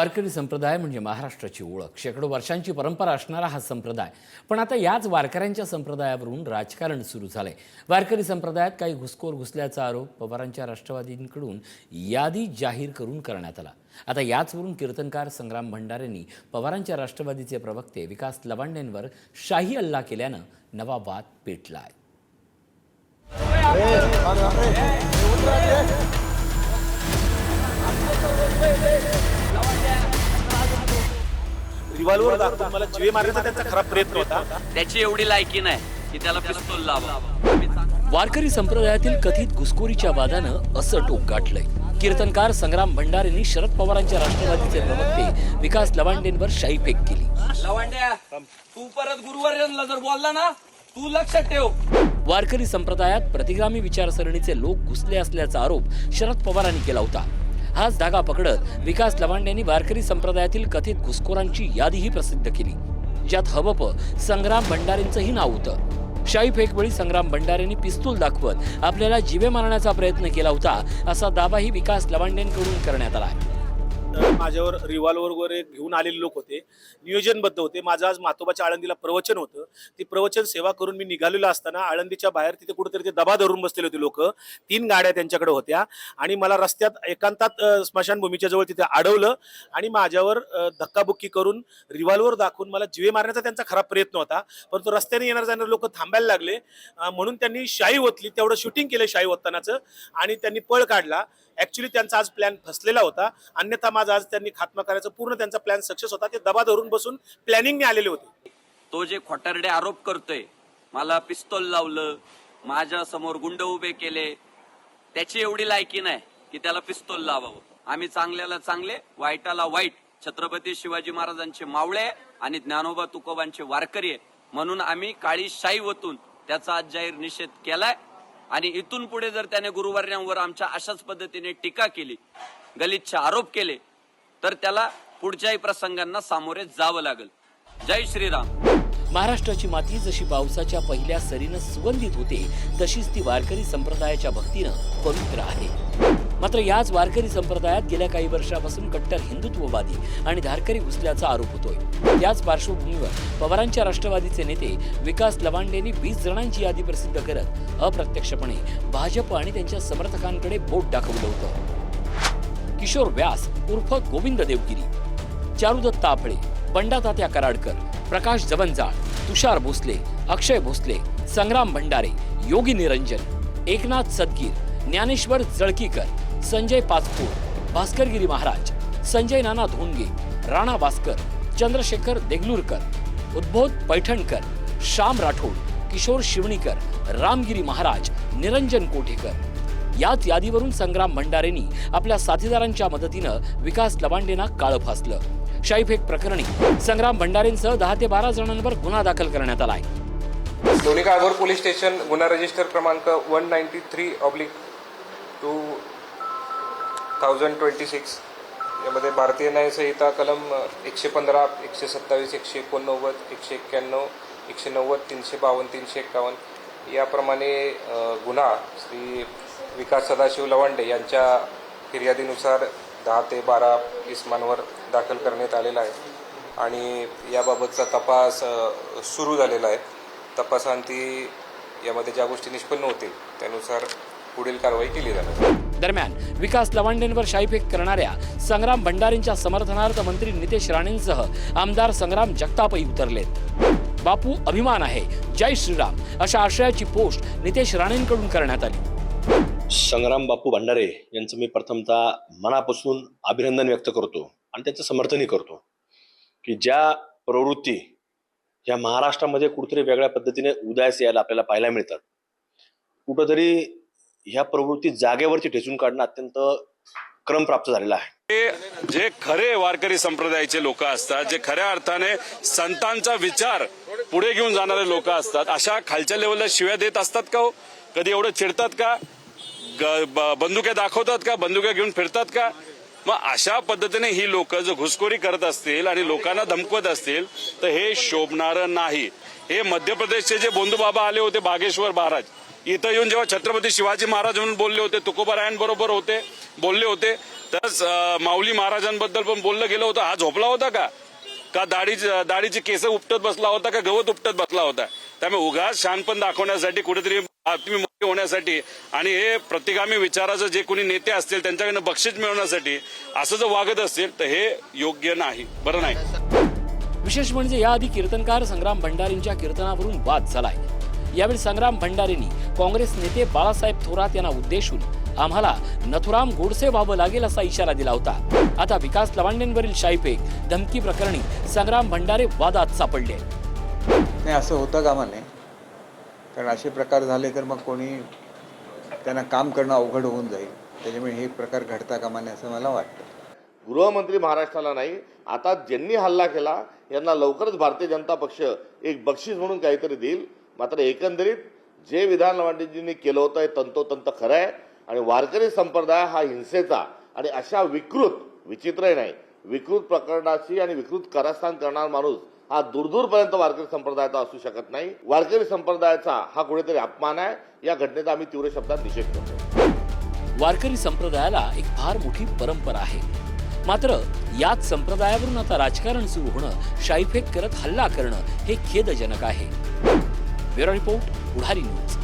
वारकरी संप्रदाय म्हणजे महाराष्ट्राची ओळख, शेकडो वर्षांची परंपरा असणारा हा संप्रदाय. पण आता याच वारकऱ्यांच्या संप्रदायावरून राजकारण सुरू झालंय. वारकरी संप्रदायात काही घुसखोर घुसल्याचा आरोप पवारांच्या राष्ट्रवादींकडून यादी जाहीर करून करण्यात आला. आता याचवरून कीर्तनकार संग्राम भंडारेंनी पवारांच्या राष्ट्रवादीचे प्रवक्ते विकास लवांडेंवर शाही हल्ला केल्यानं नवा वाद पेटलाय. रिव्हॉल्वर दाखवून मला जीवे मारण्याचा त्यांचा खरा प्रयत्न होता. त्याची एवढी लायकी नाही की त्याला पिस्तूल लावा. वारकरी संप्रदायातील कथित घुसखोरीच्या वादानं असं टोक गाठलंय. कीर्तनकार संग्राम भंडारेंनी शरद पवारांच्या राष्ट्रवादीचे प्रवक्ते विकास लवांडेंवर शाई फेक केली. लवांड्या, तू परत गुरुवर्यांना जर बोलला ना, तू लक्षात ठेव. वारकरी संप्रदायात प्रतिगामी विचारसरणीचे लोक घुसले असल्याचा आरोप शरद पवारांनी केला होता. हाच धागा पकडत विकास लवांडेंनी वारकरी संप्रदायातील कथित घुसखोरांची यादीही प्रसिद्ध केली, ज्यात हबप संग्राम भंडारेंचंही नाव होतं. शाही फेकवेळी संग्राम भंडारेंनी पिस्तूल दाखवत आपल्याला जीवे मारण्याचा प्रयत्न केला होता, असा दावाही विकास लवांडेंकडून करण्यात आला. माझ्यावर रिव्हॉल्वर वगैरे घेऊन आलेले लोक होते, नियोजनबद्ध होते. माझं आज मातोबाच्या आळंदीला प्रवचन होतं. ती प्रवचन सेवा करून मी निघालेलो असताना आळंदीच्या बाहेर तिथे कुठेतरी ते दबा धरून बसलेले होते लोक. 3 गाड्या त्यांच्याकडे होत्या आणि मला रस्त्यात एकांतात स्मशानभूमीच्या जवळ तिथे अडवलं आणि माझ्यावर धक्काबुक्की करून रिव्हॉल्वर दाखवून मला जीवे मारण्याचा त्यांचा खरा प्रयत्न होता. परंतु रस्त्याने येणार जाणारे लोक थांबायला लागले, म्हणून त्यांनी शाई ओतली. तेवढं शूटिंग केलं शाई ओततानाचं आणि त्यांनी पळ काढला. ऍक्च्युली त्यांचा आज प्लॅन फसलेला होता, अन्यथा माझा आज त्यांनी खात्मा करायचा पूर्ण त्यांचा प्लॅन सक्सेस होता. ते दबा धरून बसून प्लॅनिंगने आलेले होते. तो जे खोटारडे आरोप करतोय, मला पिस्तूल लावलं, माझ्या समोर गुंड उभे केले, त्याची एवढी लायकी नाही की त्याला पिस्तूल लावावं. आम्ही चांगल्याला चांगले, वाईटाला वाईट, छत्रपती शिवाजी महाराजांचे मावळे आणि ज्ञानोबा तुकोबांचे वारकरी आहे म्हणून आम्ही काळी शाई ओतून त्याचा आज जाहीर निषेध केलाय. आणि इथून पुढे जर त्याने गुरुवर्यांवर आमच्या अशाच पद्धतीने टीका केली, गलिच्छ आरोप केले, तर त्याला पुढच्याही प्रसंगांना सामोरे जावं लागेल. जय श्रीराम. महाराष्ट्राची माती जशी पावसाच्या पहिल्या सरीनं सुगंधित होते, तशीच ती वारकरी संप्रदायाच्या भक्तीनं पवित्र आहे. मात्र याच वारकरी संप्रदायात गेल्या काही वर्षापासून कट्टर हिंदुत्ववादी आणि धारकरी घुसल्याचा आरोप होतोय. त्याच पार्श्वभूमीवर पवारांच्या राष्ट्रवादीचे नेते विकास लवांडेंनी 20 जणांची यादी प्रसिद्ध करत अप्रत्यक्षपणे भाजप आणि त्यांच्या समर्थकांकडे बोट दाखवलं होतं. किशोर व्यास उर्फ गोविंद देवगिरी, चारुदत्त ताफळे, बंडा तात्या कराडकर, प्रकाश जवंजाळ, तुषार भोसले, अक्षय भोसले, संग्राम भंडारे, योगी निरंजन, एकनाथ सदगीर, ज्ञानेश्वर जळकीकर, संजय पाचपूर, भास्करगिरी महाराज, संजय नाना धोंडगे, राणा भास्कर, चंद्रशेखर देगलूरकर, उद्बोध पैठणकर, श्याम राठोड, किशोर शिवणीकर, रामगिरी महाराज, निरंजन कोठेकर. याच यादीवरून संग्राम भंडारेंनी आपल्या साथीदारांच्या मदतीनं विकास लवांडेंना काळं फासलं. शाईफेक प्रकरणी संग्राम भंडारेंसह 10 ते 12 जणांवर गुन्हा दाखल करण्यात आलाय. लोणी काळभोर पोलीस स्टेशन गुन्हा रजिस्टर क्रमांक 193/2026 यामध्ये भारतीय न्याय संहिता कलम 115, 127, 189, 191, 190, 352, 351 याप्रमाणे गुन्हा श्री विकास सदाशिव लवांडे यांच्या फिर्यादीनुसार 10 ते 12 इसमांवर दाखल करण्यात आलेला आहे आणि याबाबतचा तपास सुरू झालेला आहे. तपासांती यामध्ये ज्या गोष्टी निष्पन्न होतील त्यानुसार पुढील कारवाई केली जाणार. दरम्यान विकास लवांडेंवर शाईफेक करणाऱ्या संग्राम भंडारेंच्या समर्थनार्थ मंत्री नितेश राणेंसह आमदार संग्राम जगतापही उतरलेत. बापू अभिमान आहे, जय श्रीराम अशा आशयाची पोस्ट नितेश राणेंकडून करण्यात आली. संग्राम बापू भंडारे यांचं मी प्रथमतः मनापासून अभिनंदन व्यक्त करतो आणि त्याचं समर्थनही करतो की ज्या प्रवृत्ती या महाराष्ट्रामध्ये कुठेतरी वेगळ्या पद्धतीने उदयास यायला आपल्याला पाहायला मिळतात, कुठंतरी ह्या प्रवृत्ती जागेवरती ठेचून काढणं अत्यंत क्रम प्राप्त झालेला आहे. जे खरे वारकरी संप्रदायाचे लोक असतात, जे खऱ्या अर्थाने संतांचा विचार पुढे घेऊन जाणारे लोक असतात, अशा खालच्या लेवलला शिव्या देत असतात का हो? कधी एवढं चिडतात का? बंदुक्या दाखवतात का? बंदुक्या घेऊन फिरतात का? मग अशा पद्धतीने ही लोक जर घुसखोरी करत असतील आणि लोकांना धमकवत असतील तर हे शोभणारं नाही. हे मध्य प्रदेशचे जे बोंधू बाबा आले होते, बागेश्वर महाराज, इथं येऊन जेव्हा छत्रपती शिवाजी महाराज म्हणून बोलले होते, तुकोबारायांबरोबर बोलले होते, तर माऊली महाराजांबद्दल पण बोललं गेलं होतं. हा झोपला होता का दाढीची केस उपटत बसला होता का गवत उपटत बसला होता? त्यामुळे उगाच शानपण दाखवण्यासाठी, कुठेतरी बातमी मोठी होण्यासाठी आणि हे प्रतिगामी विचाराचं जे कोणी नेते असतील त्यांच्याकडनं बक्षीस मिळवण्यासाठी असं जर वागत असेल तर हे योग्य नाही, बरं नाही. विशेष म्हणजे याआधी कीर्तनकार संग्राम भंडारेंच्या कीर्तनावरून वाद झालाय. यावेळी संग्राम भंडारेंनी काँग्रेस नेते बाळासाहेब थोरात यांना उद्देशून आम्हाला नथुराम गोडसे व्हावं लागेल असा इशारा दिला होता. आता विकास लवांडेंवरील शाईफेक धमकी प्रकरणी संग्राम भंडारे वादात सापडले. नाही, असं होतं कामा नये, कारण असे प्रकार झाले तर मग कोणी त्यांना काम करणं अवघड होऊन जाईल. त्याच्यामुळे हे प्रकार घडता कामा नये असं मला वाटतं. गृहमंत्री महाराष्ट्राला नाही, आता ज्यांनी हल्ला केला यांना लवकरच भारतीय जनता पक्ष एक बक्षीस म्हणून काहीतरी देईल. मात्र एकंदरीत जे विधान लवांडेजींनी केलं होतं हे तंतोतंत खरं आहे. आणि वारकरी संप्रदाय हा हिंसेचा आणि अशा विचित्रही नाही, विकृत प्रकरणाची आणि विकृत कारस्थान करणारा माणूस हा दूरपर्यंत वारकरी संप्रदायाचा असू शकत नाही. वारकरी संप्रदायाचा हा कुठेतरी अपमान आहे. या घटनेचा आम्ही तीव्र शब्दात निषेध करतो. वारकरी संप्रदायाला एक फार मोठी परंपरा आहे. मात्र याच संप्रदायावरून आता राजकारण सुरू होणं, शाईफेक करत हल्ला करणं हे खेदजनक आहे. ब्युरो रिपोर्ट, पुढारी न्यूज.